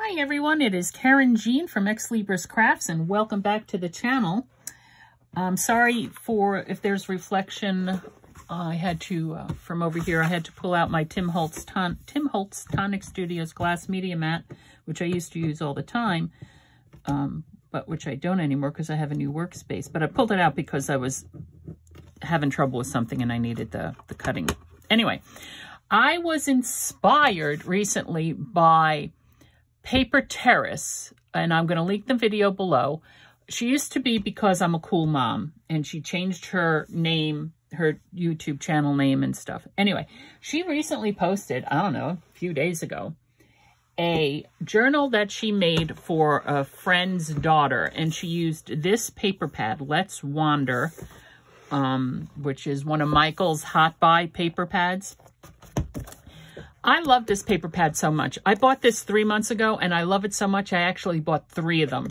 Hi everyone, it is Karen Jean from Ex Libris Crafts and welcome back to the channel. I'm sorry for if there's reflection. I had to, from over here, I had to pull out my Tim Holtz Tonic Studios glass media mat, which I used to use all the time, but which I don't anymore because I have a new workspace. But I pulled it out because I was having trouble with something and I needed the cutting. Anyway, I was inspired recently by Paper Terrace, and I'm going to link the video below. She used to be Because I'm a Cool Mom, and she changed her name, her YouTube channel name and stuff. Anyway, she recently posted, I don't know, a few days ago, a journal that she made for a friend's daughter, and she used this paper pad, Let's Wander, which is one of Michael's Hot Buy paper pads. I love this paper pad so much. I bought this 3 months ago, and I love it so much, I actually bought 3 of them.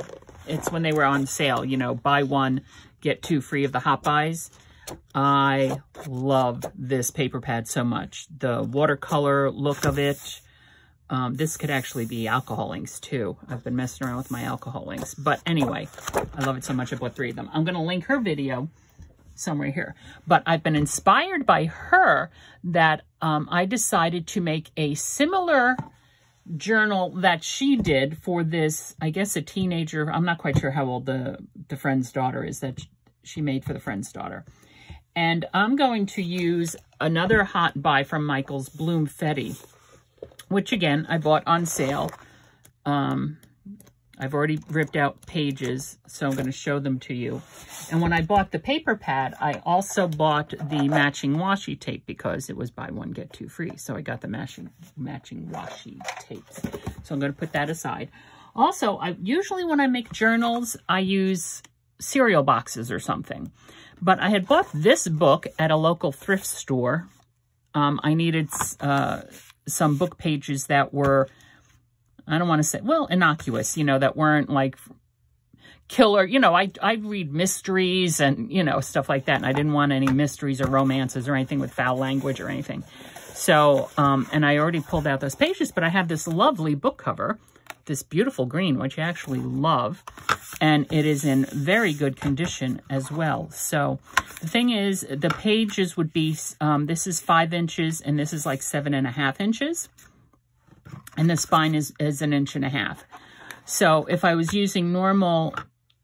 It's when they were on sale, you know, buy 1, get 2 free of the Hot Buys. I love this paper pad so much. The watercolor look of it. This could actually be alcohol inks, too. I've been messing around with my alcohol inks. But anyway, I love it so much, I bought 3 of them. I'm going to link her video somewhere here. But I've been inspired by her that I decided to make a similar journal that she did for this, I guess, a teenager. I'm not quite sure how old the friend's daughter is that she made for the friend's daughter. And I'm going to use another Hot Buy from Michael's Bloom Fetty, which again, I bought on sale. I've already ripped out pages, so I'm going to show them to you. And when I bought the paper pad, I also bought the matching washi tape because it was buy 1, get 2 free. So I got the matching washi tapes. So I'm going to put that aside. Also, usually when I make journals, I use cereal boxes or something. But I had bought this book at a local thrift store. I needed some book pages that were, I don't want to say, well, innocuous, you know, that weren't like killer. You know, I read mysteries and, you know, stuff like that. And I didn't want any mysteries or romances or anything with foul language or anything. So, and I already pulled out those pages, but I have this lovely book cover, this beautiful green, which I actually love. And it is in very good condition as well. So the thing is, the pages would be, this is 5 inches and this is like 7.5 inches. And the spine is 1.5 inches. So if I was using normal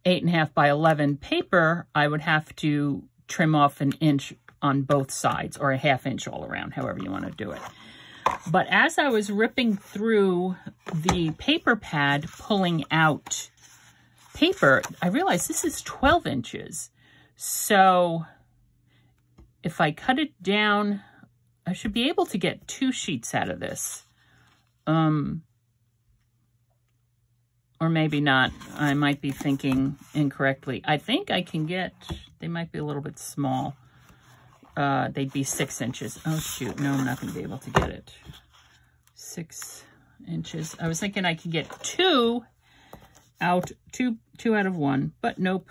8.5 by 11 paper, I would have to trim off 1 inch on both sides, or a 1/2 inch all around, however you want to do it. But as I was ripping through the paper pad, pulling out paper, I realized this is 12 inches. So if I cut it down, I should be able to get 2 sheets out of this. Or maybe not. I might be thinking incorrectly. I think I can get, they might be a little bit small. They'd be 6 inches. Oh shoot, no, I'm not going to be able to get it. 6 inches. I was thinking I could get 2 out, two out of 1, but nope.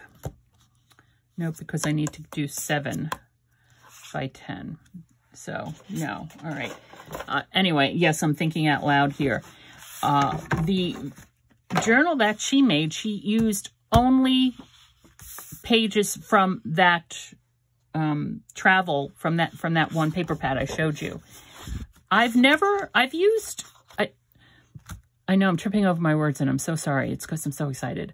Nope, because I need to do 7 by 10. So, no. All right. Anyway, yes, I'm thinking out loud here. The journal that she made, she used only pages from that travel, from that one paper pad I showed you. I've used, I know I'm tripping over my words and I'm so sorry. It's because I'm so excited.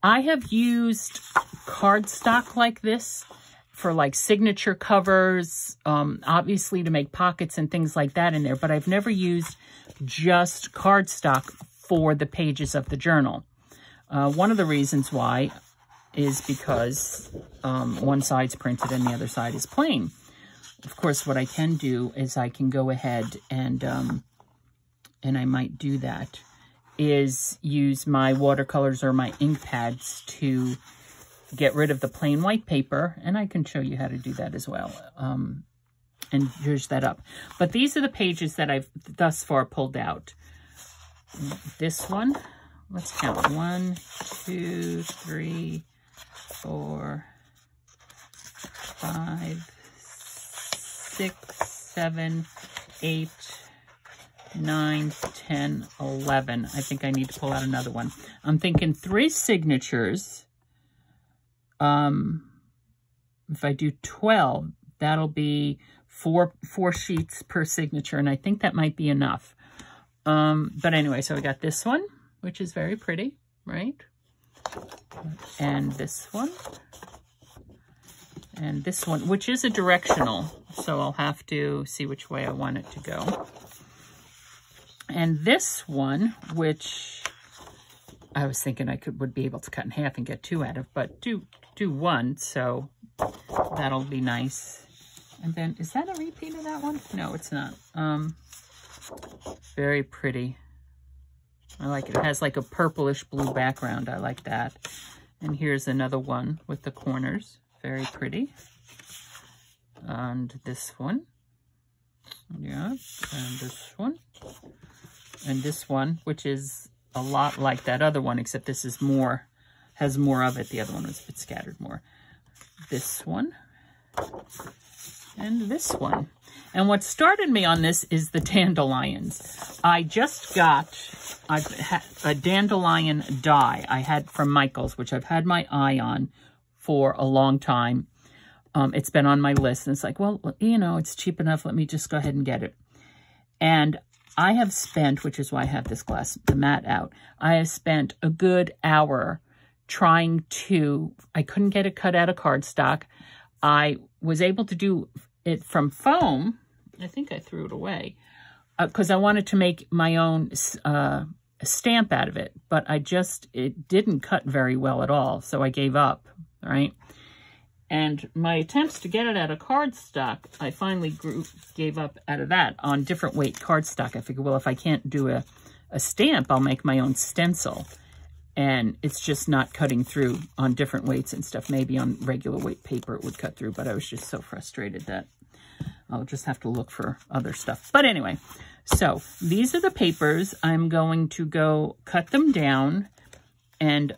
I have used cardstock like this for like signature covers, obviously to make pockets and things like that in there, but I've never used just cardstock for the pages of the journal. One of the reasons why is because one side's printed and the other side is plain. Of course, what I can do is I can go ahead and I might do that, is use my watercolors or my ink pads to get rid of the plain white paper, and I can show you how to do that as well, and zhuzh that up. But these are the pages that I've thus far pulled out. This one, let's count. 1, 2, 3, 4, 5, 6, 7, 8, 9, 10, 11. I think I need to pull out another one. I'm thinking 3 signatures. If I do 12, that'll be four sheets per signature, and I think that might be enough. But anyway, so we got this one, which is very pretty, right? And this one. And this one, which is a directional, so I'll have to see which way I want it to go. And this one, which I was thinking I would be able to cut in half and get 2 out of, but do 1, so that'll be nice. And then, is that a repeat of that one? No, it's not. Very pretty. I like it. It has like a purplish blue background. I like that. And here's another one with the corners. Very pretty. And this one. Yeah. And this one. And this one, which is a lot like that other one, except this is more, has more of it. The other one was a bit scattered more. This one. And this one. And what started me on this is the dandelions. I just got a dandelion die I had from Michael's, which I've had my eye on for a long time. It's been on my list, and it's like, well, you know, it's cheap enough. Let me just go ahead and get it. And I have spent, which is why I have this glass, the mat out, I have spent a good hour trying to, I couldn't get it cut out of cardstock. I was able to do it from foam. I think I threw it away because I wanted to make my own stamp out of it, but it didn't cut very well at all, so I gave up, right? And my attempts to get it out of cardstock, I finally gave up out of that on different weight cardstock. I figured, well, if I can't do a stamp, I'll make my own stencil. And it's just not cutting through on different weights and stuff. Maybe on regular weight paper it would cut through, but I was just so frustrated that I'll just have to look for other stuff. But anyway, so these are the papers. I'm going to go cut them down and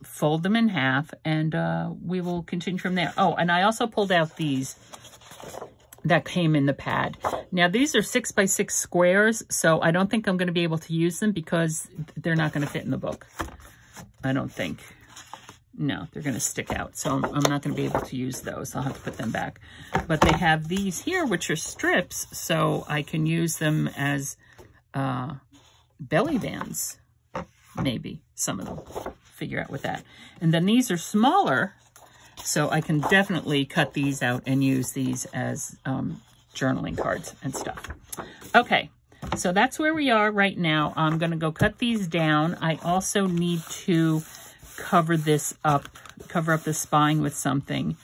fold them in half, and we will continue from there. Oh, and I also pulled out these that came in the pad. Now, these are 6 by 6 squares, so I don't think I'm going to be able to use them because they're not going to fit in the book. I don't think. No, they're going to stick out, so I'm not going to be able to use those. I'll have to put them back. But they have these here, which are strips, so I can use them as belly bands, maybe, some of them. Figure out with that. And then these are smaller, so I can definitely cut these out and use these as journaling cards and stuff. Okay, so that's where we are right now. I'm going to go cut these down. I also need to cover this up, cover up the spine with something,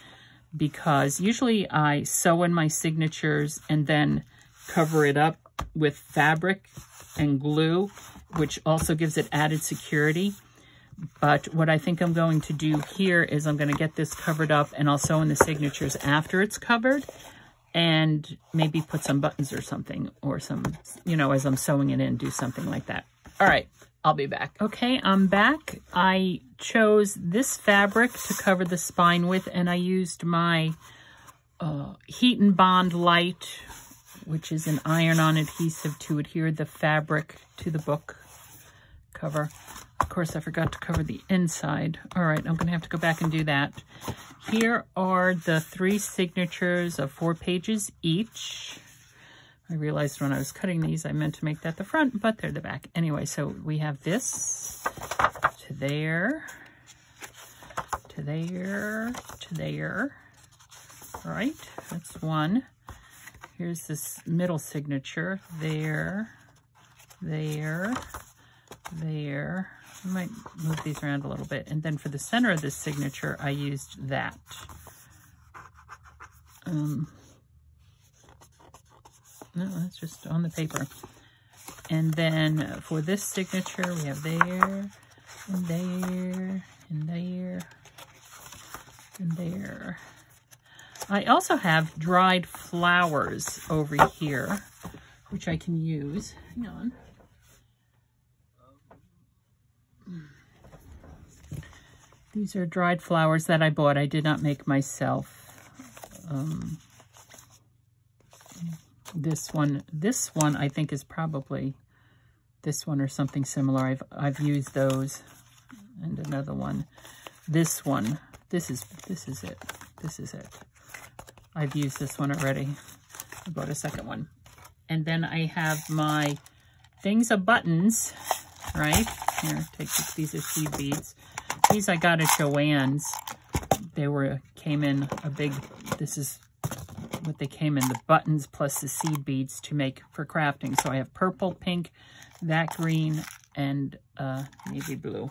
because usually I sew in my signatures and then cover it up with fabric and glue, which also gives it added security. But what I think I'm going to do here is I'm going to get this covered up, and I'll sew in the signatures after it's covered, and maybe put some buttons or something, or some, you know, as I'm sewing it in, do something like that. All right, I'll be back. Okay, I'm back. I chose this fabric to cover the spine with, and I used my Heat and Bond Light, which is an iron-on adhesive to adhere the fabric to the book cover. Of course, I forgot to cover the inside. All right, I'm going to have to go back and do that. Here are the 3 signatures of 4 pages each. I realized when I was cutting these, I meant to make that the front, but they're the back. Anyway, so we have this to there, to there, to there. All right, that's 1. Here's this middle signature, there, there, there. I might move these around a little bit. And then for the center of this signature, I used that. No, that's just on the paper. And then for this signature, we have there, and there, and there, and there. I also have dried flowers over here, which I can use. Hang on. These are dried flowers that I bought. I did not make myself. This one I think is probably this one or something similar. I've used those. And another one. This one. This is it. This is it. I've used this one already. I bought a second one. And then I have my things of buttons, right? Here, take this. These are seed beads. These I got at Joann's. They came in a big, this is what they came in, the buttons plus the seed beads to make for crafting. So I have purple, pink, that green, and navy blue.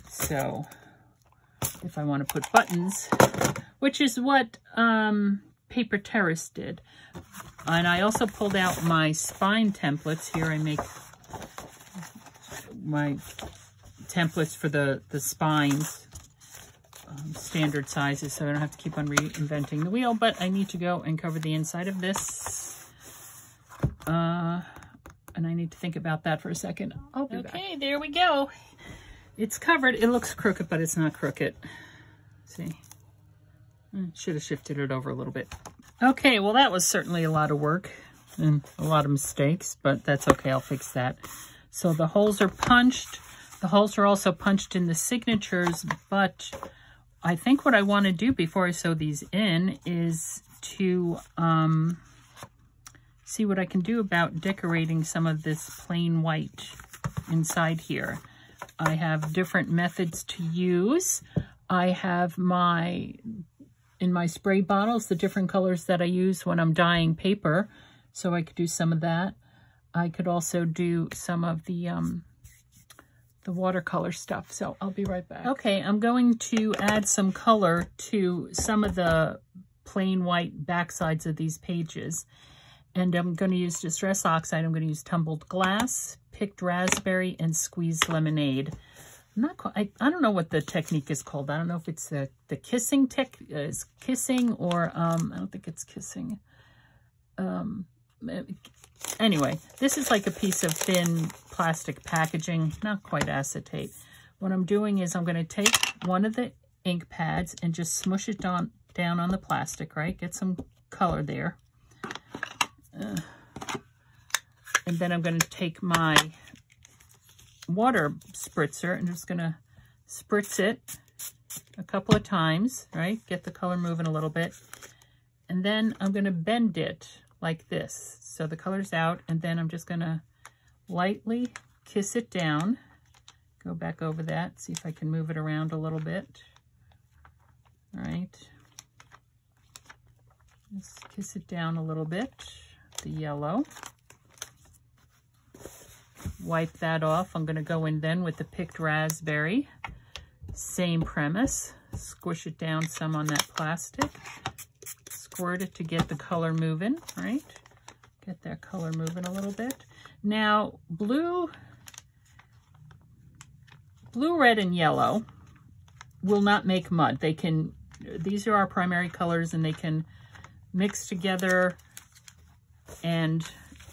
So if I want to put buttons, which is what Paper Terrace did. And I also pulled out my spine templates. Here I make my templates for the spines, standard sizes, so I don't have to keep on reinventing the wheel, but I need to go and cover the inside of this. And I need to think about that for a second. I'll be back. Okay, there we go. It's covered. It looks crooked, but it's not crooked. See? Should have shifted it over a little bit. Okay, well, that was certainly a lot of work and a lot of mistakes, but that's okay. I'll fix that. So the holes are punched. The holes are also punched in the signatures, but I think what I want to do before I sew these in is to see what I can do about decorating some of this plain white inside here. I have different methods to use. I have in my spray bottles, the different colors that I use when I'm dyeing paper. So I could do some of that. I could also do some of the watercolor stuff. So I'll be right back. Okay, I'm going to add some color to some of the plain white backsides of these pages. And I'm going to use Distress Oxide. I'm going to use tumbled glass, picked raspberry, and squeezed lemonade. I don't know what the technique is called. I don't know if it's the kissing kissing or I don't think it's kissing. Anyway, this is like a piece of thin plastic packaging, not quite acetate. What I'm doing is I'm going to take one of the ink pads and just smush it down on the plastic, right? Get some color there. And then I'm going to take my water spritzer and just going to spritz it a couple of times, right? Get the color moving a little bit. And then I'm going to bend it like this. So the color's out, and then I'm just going to lightly kiss it down. Go back over that, see if I can move it around a little bit. All right. Just kiss it down a little bit, the yellow. Wipe that off. I'm going to go in then with the picked raspberry. Same premise. Squish it down some on that plastic. Squirt it to get the color moving, right? Get that color moving a little bit. Now, blue, red, and yellow will not make mud. These are our primary colors, and they can mix together, and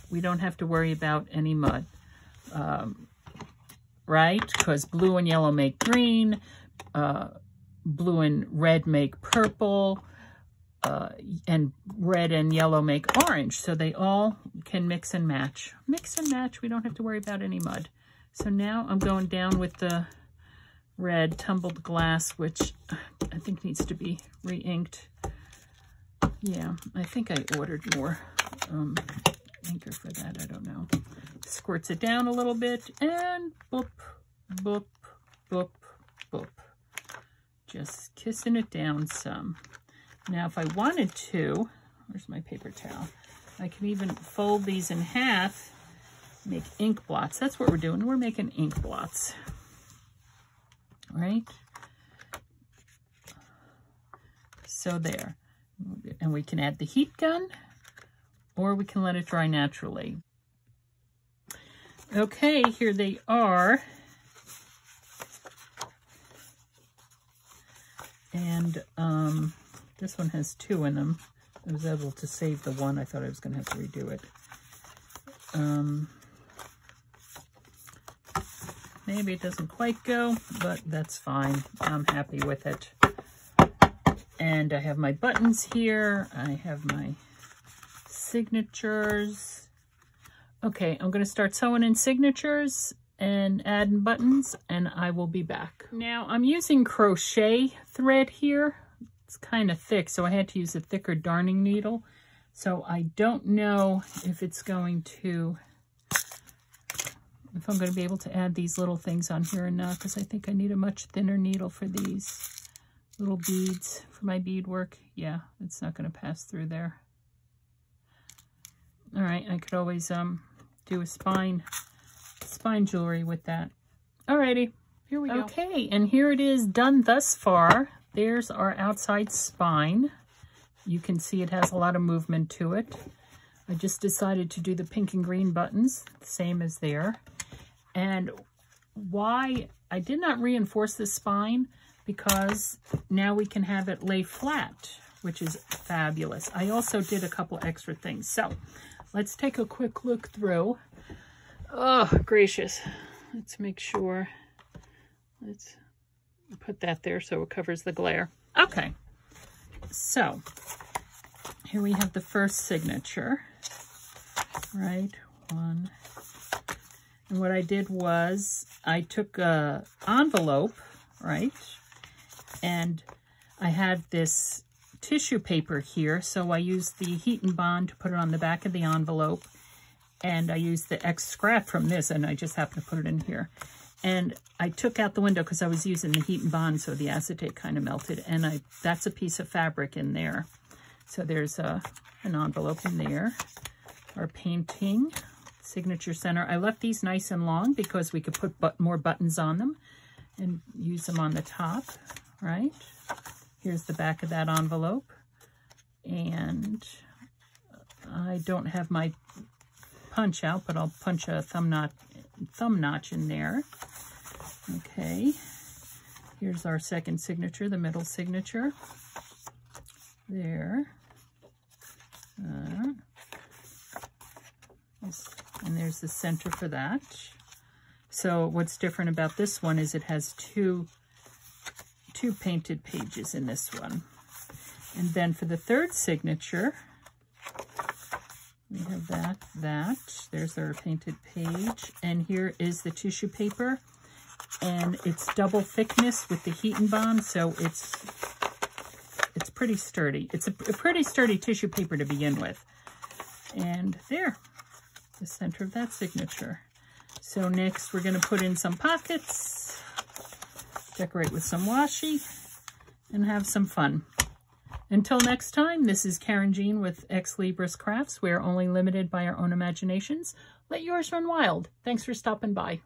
we don't have to worry about any mud. Right? Because blue and yellow make green, blue and red make purple, and red and yellow make orange. So they all can mix and match. Mix and match, we don't have to worry about any mud. So now I'm going down with the red tumbled glass, which I think needs to be re-inked. Yeah, I think I ordered more inker for that, I don't know. Squirts it down a little bit, and boop, boop, boop, boop. Just kissing it down some. Now, if I wanted to, where's my paper towel? I can even fold these in half, make ink blots. That's what we're doing. We're making ink blots. All right? So there. And we can add the heat gun, or we can let it dry naturally. Okay, here they are. And this one has 2 in them. I was able to save the one. I thought I was going to have to redo it. Maybe it doesn't quite go, but that's fine. I'm happy with it. And I have my buttons here. I have my signatures. Okay, I'm going to start sewing in signatures and adding buttons, and I will be back. Now I'm using crochet thread here. It's kind of thick, so I had to use a thicker darning needle. So I don't know if it's going to, if I'm going to be able to add these little things on here or not, because I think I need a much thinner needle for these little beads for my beadwork. Yeah, it's not going to pass through there. All right, I could always do a spine jewelry with that. Alrighty, here we go. Okay, and here it is done thus far. There's our outside spine. You can see it has a lot of movement to it. I just decided to do the pink and green buttons, same as there. And why I did not reinforce the spine, because now we can have it lay flat, which is fabulous. I also did a couple extra things. So let's take a quick look through. Oh, gracious. Let's make sure. Let's put that there so it covers the glare. Okay. So here we have the first signature. Right, one. And what I did was I took a envelope, right? And I had this tissue paper here, so I used the heat and bond to put it on the back of the envelope. And I used the X scrap from this, and I just happened to put it in here. And I took out the window because I was using the heat and bond, so the acetate kind of melted. And that's a piece of fabric in there. So there's an envelope in there. Our painting, signature center. I left these nice and long because we could put more buttons on them and use them on the top, right? Here's the back of that envelope. And I don't have my punch out, but I'll punch a thumb notch in there. Okay, here's our second signature, the middle signature. There. And there's the center for that. So what's different about this one is it has two painted pages in this one. And then for the third signature, we have that. There's our painted page. And here is the tissue paper. And it's double thickness with the heat and bond, so it's pretty sturdy. It's a pretty sturdy tissue paper to begin with. And there, the center of that signature. So next we're going to put in some pockets, decorate with some washi, and have some fun. Until next time, this is Karen Jean with Ex Libris Crafts. We are only limited by our own imaginations. Let yours run wild. Thanks for stopping by.